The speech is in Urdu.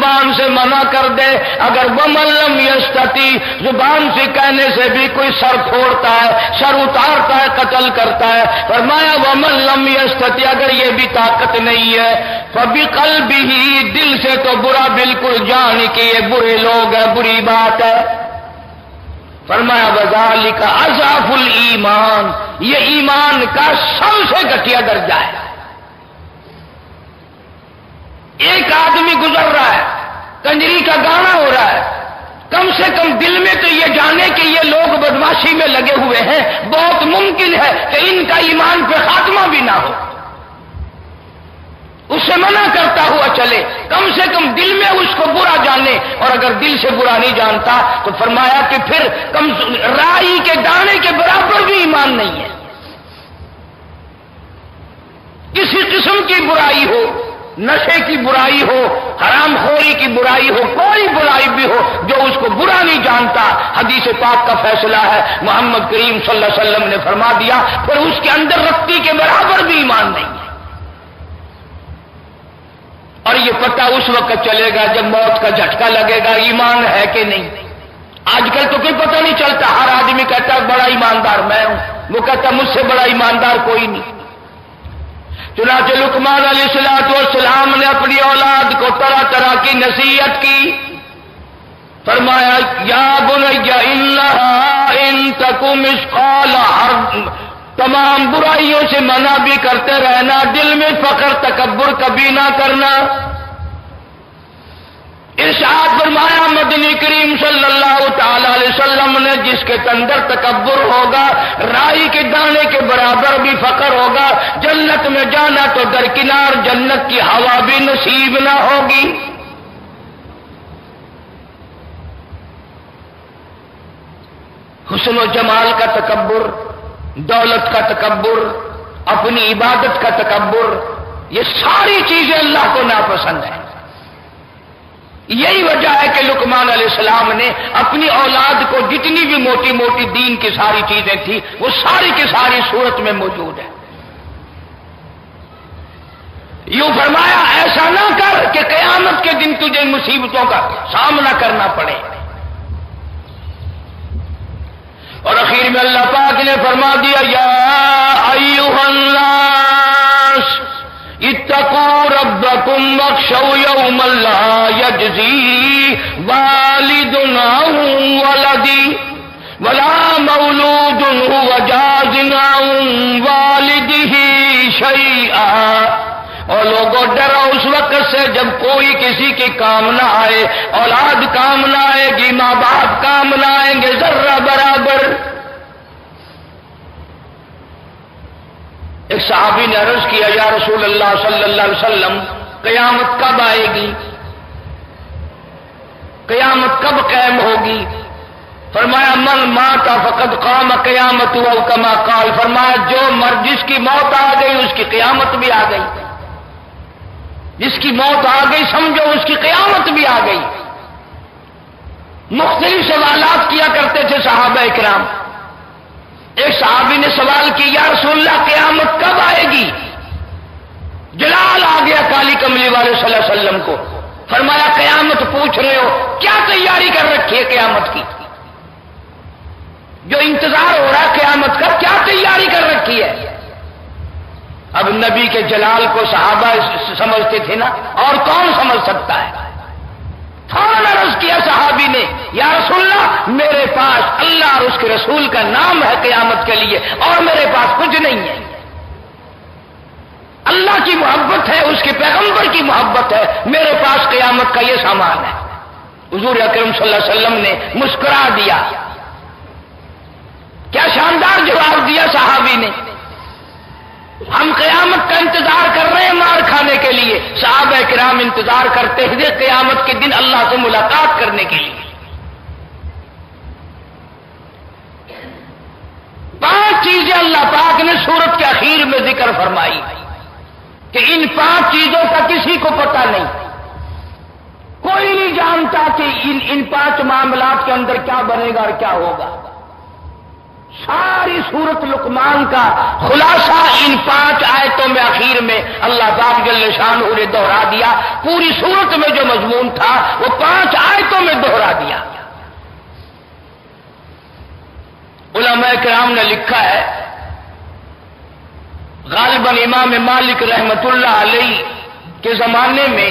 زبان سے منع کر دے. اگر ومن لم یستطیع زبان سے کہنے سے بھی کوئی سر پھوڑتا ہے, سر اتارتا ہے, قتل کرتا ہے, فرمایا ومن لم یستطیع اگر یہ بھی طاقت نہیں ہے فبقلبہ دل سے تو برا بالکل جان کہ یہ برے لوگ ہیں, بری بات ہے. فرمایا وذالک اضعف الایمان, یہ ایمان کا سب سے گھٹیا درجہ ہے. ایک آدمی گزر رہا ہے, کنجری کا گانا ہو رہا ہے, کم سے کم دل میں تو یہ جانے کہ یہ لوگ بدماشی میں لگے ہوئے ہیں, بہت ممکن ہے کہ ان کا ایمان پہ خاتمہ بھی نہ ہو. اس سے منع کرتا ہوا چلے, کم سے کم دل میں اس کو برا جانے, اور اگر دل سے برا نہیں جانتا تو فرمایا کہ پھر رائی کے دانے کے برابر بھی ایمان نہیں ہے. کسی قسم کی برائی ہو, نشے کی برائی ہو, حرام خوری کی برائی ہو, کوئی برائی بھی ہو, جو اس کو برا نہیں جانتا, حدیث پاک کا فیصلہ ہے, محمد کریم صلی اللہ علیہ وسلم نے فرما دیا, پھر اس کے اندر رتی کے برابر بھی ایمان نہیں ہے. اور یہ پتہ اس وقت چلے گا جب موت کا جھٹکا لگے گا ایمان ہے کہ نہیں. آج کل تو کوئی پتہ نہیں چلتا, ہر آدمی کہتا ہے بڑا ایماندار میں ہوں, وہ کہتا مجھ سے بڑا ایماندار کوئی نہیں. چنانچہ لقمان علیہ السلام نے اپنی اولاد کو طرح طرح کی نصیحت کی. فرمایا یا بنی انہا ان تک مثقال حرب, تمام برائیوں سے منع بھی کرتے رہنا, دل میں فخر تکبر کبھی نہ کرنا. ارشاد فرمایا مدنی کریم صلی اللہ تعالی علیہ وسلم نے جس کے اندر تکبر ہوگا, رائی کے دانے کے برابر بھی فخر ہوگا, جنت میں جانا تو درکنار جنت کی ہوا بھی نصیب نہ ہوگی. حسن و جمال کا تکبر, دولت کا تکبر, اپنی عبادت کا تکبر, یہ ساری چیزیں اللہ کو ناپسند ہیں. یہی وجہ ہے کہ لقمان علیہ السلام نے اپنی اولاد کو جتنی بھی موٹی موٹی دین کی ساری چیزیں تھیں وہ ساری کی ساری صورت میں موجود ہے. یوں فرمایا ایسا نہ کر کہ قیامت کے دن تجھے مصیبتوں کا سامنا کرنا پڑے. اور اخیر میں اللہ پاک نے فرما دیا یا ایھا الناس اتقوا ربکم واخشوا یوما لا یجزی والد عن ولدہ ولا مولود هو جاز عن والدہ شیئا. اور لوگوں ڈرو اس وقت سے جب کوئی کسی کی کام نہ آئے, اولاد کام نہ آئے گی, ماں باپ کام نہ آئیں گے ذرہ برابر. ایک صحابی نے عرض کیا یا رسول اللہ صلی اللہ علیہ وسلم قیامت کب آئے گی, قیامت کب قائم ہوگی؟ فرمایا من مات فقد قام قیامت او کما قال, فرمایا جو مرد جس کی موت آ گئی اس کی قیامت بھی آ گئی, جس کی موت آ گئی سمجھو اس کی قیامت بھی آ گئی. مختلف سوالات کیا کرتے تھے صحابہ اکرام. ایک صحابی نے سوال کی یا رسول اللہ قیامت کب آئے گی؟ جلال آ گیا کالی کملی والے صلی اللہ علیہ وسلم کو. فرمایا قیامت پوچھ رہے ہو, کیا تیاری کر رکھی ہے قیامت کی؟ جو انتظار ہو رہا ہے قیامت کا, کیا تیاری کر رکھی ہے؟ اب نبی کے جلال کو صحابہ سمجھتے تھے نا, اور کون سمجھ سکتا ہے؟ فوراً عرض کیا صحابی نے یا رسول اللہ میرے پاس اللہ اور اس کے رسول کا نام ہے قیامت کے لیے, اور میرے پاس کچھ نہیں ہے. اللہ کی محبت ہے, اس کے پیغمبر کی محبت ہے, میرے پاس قیامت کا یہ سامان ہے. حضور اکرم صلی اللہ علیہ وسلم نے مسکرا دیا. کیا شاندار جواب دیا صحابی نے, ہم قیامت کا انتظار کر رہے ہیں مار کھانے کے لیے, صحابہ کرام انتظار کرتے ہوئے قیامت کے دن اللہ سے ملاقات کرنے کے لیے. 5 چیزیں اللہ پاک نے سورت کے اخیر میں ذکر فرمائی کہ ان 5 چیزوں کا کسی کو پتہ نہیں, کوئی نہیں جانتا کہ ان 5 معاملات کے اندر کیا بنے گا اور کیا ہوگا. ساری سورت لقمان کا خلاصہ ان 5 آیتوں میں اخیر میں اللہ پاک جل شانہ نے دوہرا دیا. پوری سورت میں جو مضمون تھا کرام نے لکھا ہے غالباً امام مالک رحمت اللہ علیہ کے زمانے میں